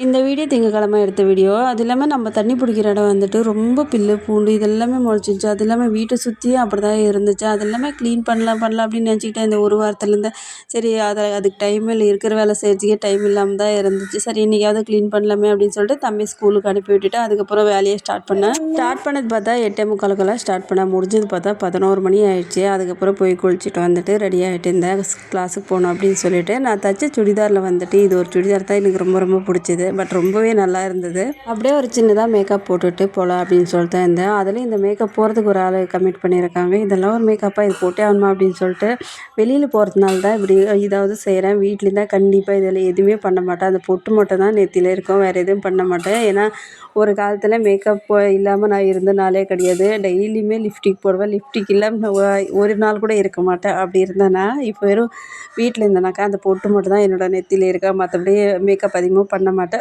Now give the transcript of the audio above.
இந்த வீடியோ திங்கக்கிழமை எடுத்த வீடியோ. அது இல்லாமல் நம்ம தண்ணி பிடிக்கிற இடம் வந்துட்டு ரொம்ப புல்லு பூண்டு இதெல்லாமே முளைச்சிச்சு. அது இல்லாமல் வீட்டை சுற்றியும் அப்படி தான் இருந்துச்சு. அது எல்லாமே க்ளீன் பண்ணலாம் அப்படின்னு நினச்சிக்கிட்டேன் இந்த ஒரு வாரத்துலேருந்து. சரி அதுக்கு டைம் இல்லை, இருக்கிற வேலை செய்கிறதுக்கே டைம் இல்லாமல் தான் இருந்துச்சு. சரி இன்றைக்காவது க்ளீன் பண்ணலாமே அப்படின்னு சொல்லிட்டு தம்பி ஸ்கூலுக்கு அனுப்பி விட்டுட்டு அதுக்கப்புறம் வேலையை ஸ்டார்ட் பண்ணது பார்த்தா 8:45 ஸ்டார்ட் பண்ணேன். முடிஞ்சது பார்த்தா 11 மணி ஆயிடுச்சு. அதுக்கப்புறம் போய் குளிச்சுட்டு வந்துட்டு ரெடி ஆகிட்டு இருந்தேன் கிளாஸுக்கு போகணும் அப்படின்னு சொல்லிட்டு. நான் தச்ச சுடிதாரில் வந்துட்டு இது ஒரு சுடிதார் தான் எனக்கு ரொம்ப ரொம்ப பிடிச்சிது. பட் ரொம்பவே நல்லா இருந்தது. அப்படியே ஒரு சின்னதாக மேக்கப் போட்டுட்டு போகலாம் அப்படின்னு சொல்லிட்டு இருந்தேன். அதுலேயும் இந்த மேக்கப் போகிறதுக்கு ஒரு ஆள் கமிட் பண்ணியிருக்காங்க. இதெல்லாம் ஒரு மேக்கப்பாக இது போட்டே ஆகணுமா அப்படின்னு சொல்லிட்டு வெளியில் போகிறதுனால தான் இப்படி இதாவது செய்கிறேன். வீட்லேயும் தான் கண்டிப்பாக இதில் எதுவுமே பண்ண மாட்டேன். அந்த பொட்டு மட்டும் தான் நெத்தியில் இருக்கும், வேறு எதுவும் பண்ண மாட்டேன். ஏன்னா ஒரு காலத்தில் மேக்கப் இல்லாமல் நான் இருந்த நாளே கிடையாது. டெய்லியுமே லிப்ஸ்டிக் போடுவேன். லிப்ஸ்டிக் இல்லாமல் ஒரு நாள் கூட இருக்க மாட்டேன். அப்படி இருந்தேன்னா இப்போ வெறும் வீட்டில் இருந்தேனாக்கா அந்த பொட்டு மட்டும் தான் என்னோடய நெத்தியில் இருக்கா. மற்றபடி மேக்கப் அதிகமாக பண்ண மாட்டேன்.